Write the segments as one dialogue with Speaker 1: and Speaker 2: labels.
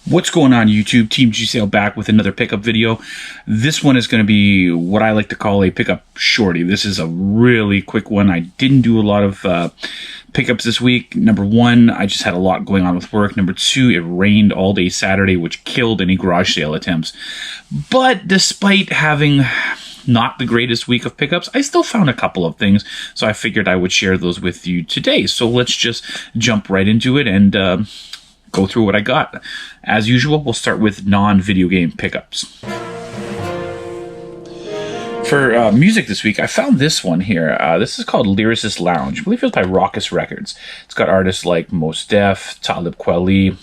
Speaker 1: What's going on, YouTube? Team G-Sale back with another pickup video. This one is going to be what I like to call a pickup shorty. This is a really quick one. I didn't do a lot of pickups this week. Number one, I just had a lot going on with work. Number two, it rained all day Saturday, which killed any garage sale attempts. But despite having not the greatest week of pickups, I still found a couple of things, so I figured I would share those with you today. So let's just jump right into it and go through what I got. As usual, we'll start with non-video game pickups. For music this week, I found this one here. This is called Lyricist Lounge. I believe it's by Raucous Records. It's got artists like Mos Def, Talib Kweli,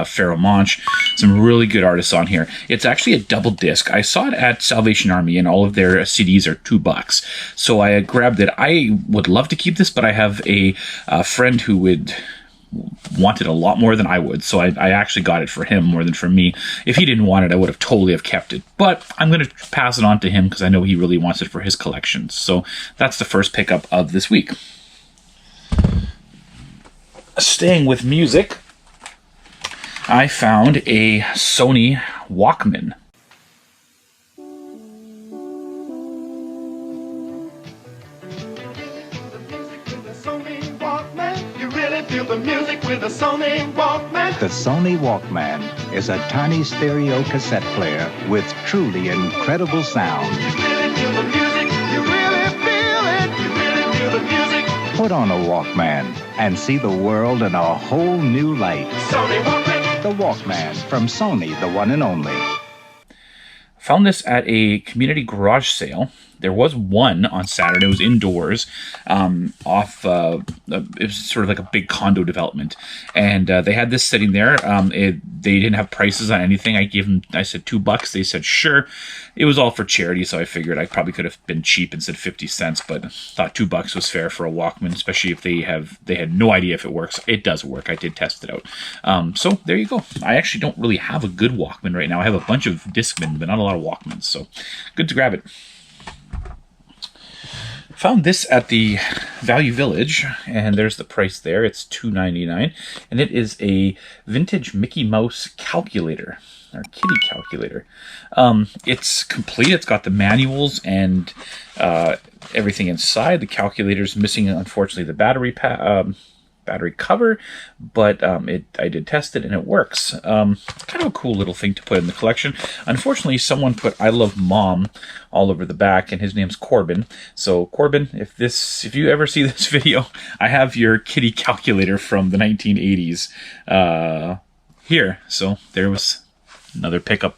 Speaker 1: Pharoah Monch, some really good artists on here. It's actually a double disc. I saw it at Salvation Army, and all of their CDs are $2. So I grabbed it. I would love to keep this, but I have a friend who would wanted a lot more than I would, so I actually got it for him more than for me. If he didn't want it, I would have totally have kept it, but I'm going to pass it on to him because I know he really wants it for his collection. So that's the first pickup of this week. Staying with music, I found a Sony Walkman.
Speaker 2: The music with the Sony Walkman.
Speaker 3: The Sony Walkman is a tiny stereo cassette player with truly incredible sound.
Speaker 2: You really feel the music, you really feel it, you really feel the music.
Speaker 3: Put on a Walkman and see the world in a whole new light.
Speaker 2: Sony Walkman.
Speaker 3: The Walkman from Sony, the one and only.
Speaker 1: Found this at a community garage sale. There was one on Saturday. It was indoors, it was sort of like a big condo development, and they had this sitting there. They didn't have prices on anything. I said $2. They said sure. It was all for charity, so I figured I probably could have been cheap and said 50 cents, but thought $2 was fair for a Walkman, especially if they had no idea if it works. It does work. I did test it out. So there you go. I actually don't really have a good Walkman right now. I have a bunch of Discman, but not a lot of Walkmans, so good to grab it. Found this at the Value Village, and there's the price there. It's $2.99, and it is a vintage Mickey Mouse calculator, or kitty calculator. It's complete. It's got the manuals and everything inside. The calculator's missing, unfortunately, the battery cover, but I did test it and it works. Kind of a cool little thing to put in the collection. Unfortunately, someone put "I love Mom" all over the back, and his name's Corbin. So Corbin, if you ever see this video, I have your kitty calculator from the 1980s here. So there was another pickup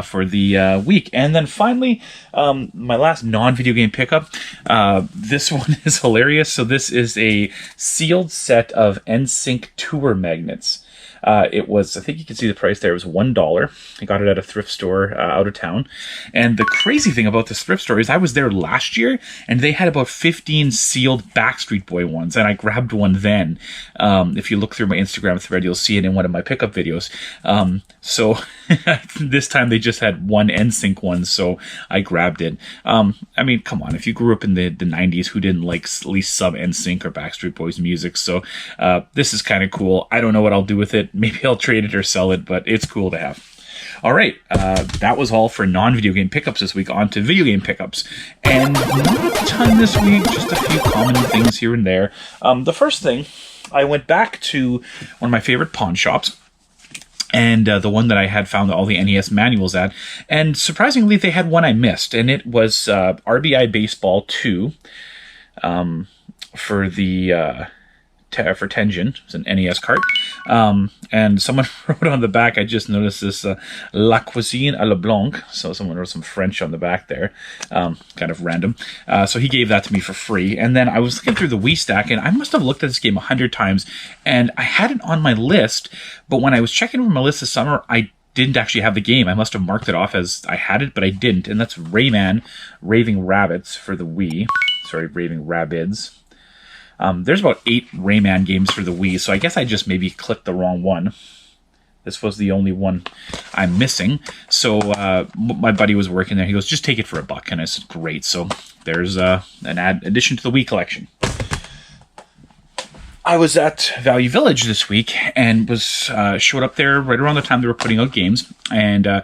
Speaker 1: for the week. And then finally, my last non-video game pickup. This one is hilarious. So this is a sealed set of Nsync tour magnets. It was, I think you can see the price there, it was $1. I got it at a thrift store out of town. And the crazy thing about this thrift store is I was there last year, and they had about 15 sealed Backstreet Boy ones, and I grabbed one then. If you look through my Instagram thread, you'll see it in one of my pickup videos. So this time they just had one Nsync one, so I grabbed it. I mean, come on, if you grew up in the 90s, who didn't like at least some Nsync or Backstreet Boys music? So this is kind of cool. I don't know what I'll do with it. Maybe I'll trade it or sell it, but it's cool to have. All right, that was all for non-video game pickups this week. On to video game pickups. And not a ton this week, just a few common things here and there. The first thing, I went back to one of my favorite pawn shops, and the one that I had found all the NES manuals at. And surprisingly, they had one I missed, and it was RBI Baseball 2 for the... for Tenjin. It's an NES cart. And someone wrote on the back, I just noticed this, La Cuisine à la Blanc. So someone wrote some French on the back there. Kind of random. So he gave that to me for free. And then I was looking through the Wii stack, and I must have looked at this game 100 times, and I had it on my list, but when I was checking over my list this summer, I didn't actually have the game. I must have marked it off as I had it, but I didn't. And that's Rayman Raving Rabbits for the Wii. Sorry, Raving Rabbids. There's about 8 Rayman games for the Wii, so I guess I just maybe clicked the wrong one. This was the only one I'm missing. So my buddy was working there. He goes, just take it for $1. And I said, great. So there's an addition to the Wii collection. I was at Value Village this week and was showed up there right around the time they were putting out games, and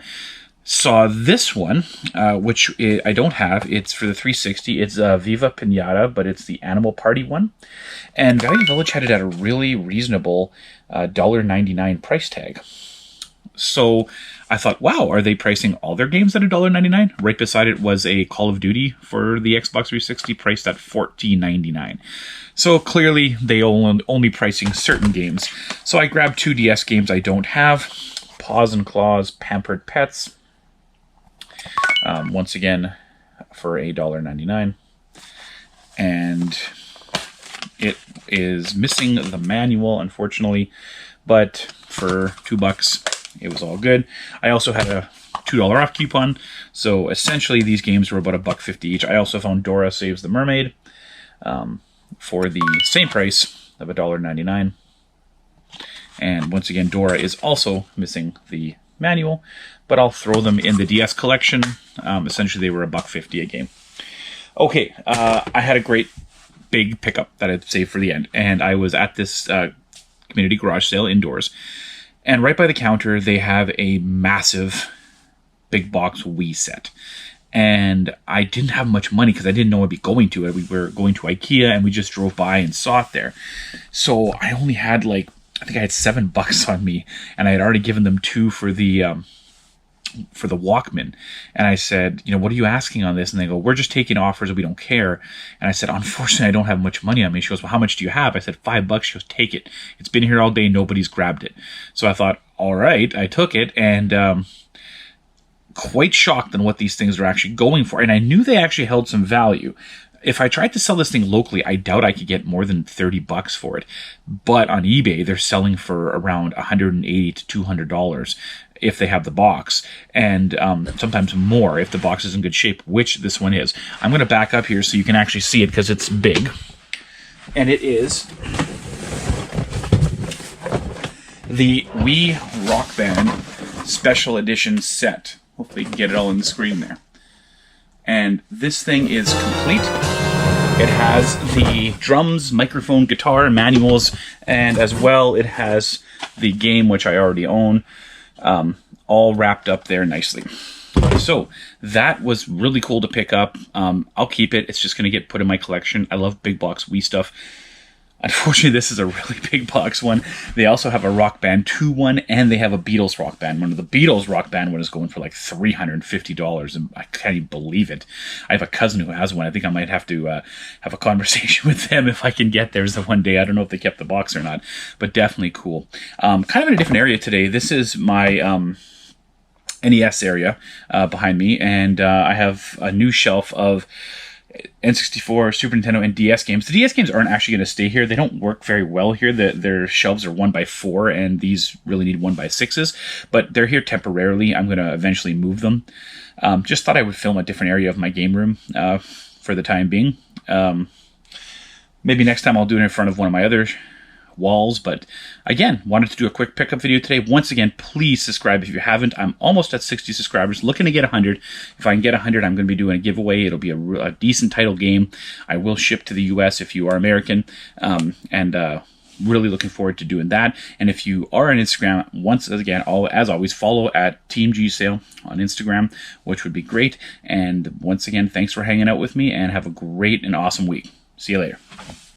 Speaker 1: saw this one, which I don't have. It's for the 360. It's Viva Pinata, but it's the Animal Party one. And Value Village had it at a really reasonable $1.99 price tag. So I thought, wow, are they pricing all their games at $1.99? Right beside it was a Call of Duty for the Xbox 360 priced at $14.99. So clearly they only pricing certain games. So I grabbed 2 DS games I don't have. Paws and Claws, Pampered Pets. Once again, for $1.99. And it is missing the manual, unfortunately, but for $2, it was all good. I also had a $2 off coupon, so essentially these games were about $1.50 each. I also found Dora Saves the Mermaid for the same price of $1.99. And once again, Dora is also missing the manual, but I'll throw them in the DS collection. Essentially, they were $1.50 a game. Okay, I had a great big pickup that I'd saved for the end, and I was at this community garage sale indoors, and right by the counter they have a massive big box Wii set. And I didn't have much money because I didn't know I'd be going to it. We were going to IKEA and we just drove by and saw it there. So I only had I think I had $7 on me, and I had already given them 2 for the Walkman. And I said, what are you asking on this? And they go, we're just taking offers, we don't care. And I said, unfortunately, I don't have much money on me. She goes, well, how much do you have? I said, $5. She goes, take it. It's been here all day. Nobody's grabbed it. So I thought, all right, I took it, and quite shocked on what these things are actually going for. And I knew they actually held some value. If I tried to sell this thing locally, I doubt I could get more than $30 for it. But on eBay, they're selling for around $180 to $200 if they have the box, and sometimes more if the box is in good shape, which this one is. I'm going to back up here so you can actually see it because it's big. And it is the Wii Rock Band Special Edition set. Hopefully you can get it all on the screen there. And this thing is complete. It has the drums, microphone, guitar, manuals, and as well it has the game, which I already own, all wrapped up there nicely. So that was really cool to pick up. I'll keep it. It's just going to get put in my collection. I love big box Wii stuff. Unfortunately, this is a really big box one. They also have a Rock Band 2 one, and they have a Beatles Rock Band one. The Beatles Rock Band one is going for like $350, and I can't even believe it. I have a cousin who has one. I think I might have to have a conversation with them if I can get theirs the one day. I don't know if they kept the box or not, but definitely cool. Kind of in a different area today. This is my NES area behind me, and I have a new shelf of N64, Super Nintendo, and DS games. The DS games aren't actually going to stay here. They don't work very well here. Their shelves are 1x4, and these really need 1x6s, but they're here temporarily. I'm going to eventually move them. Just thought I would film a different area of my game room for the time being. Maybe next time I'll do it in front of one of my other walls, but again, wanted to do a quick pickup video today. Once again, please subscribe if you haven't. I'm almost at 60 subscribers, looking to get 100. If I can get 100, I'm going to be doing a giveaway. It'll be a decent title game. I will ship to the US if you are American, and really looking forward to doing that. And if you are on Instagram, once again, as always, follow at Team G Sale on Instagram, which would be great. And once again, thanks for hanging out with me, and have a great and awesome week. See you later.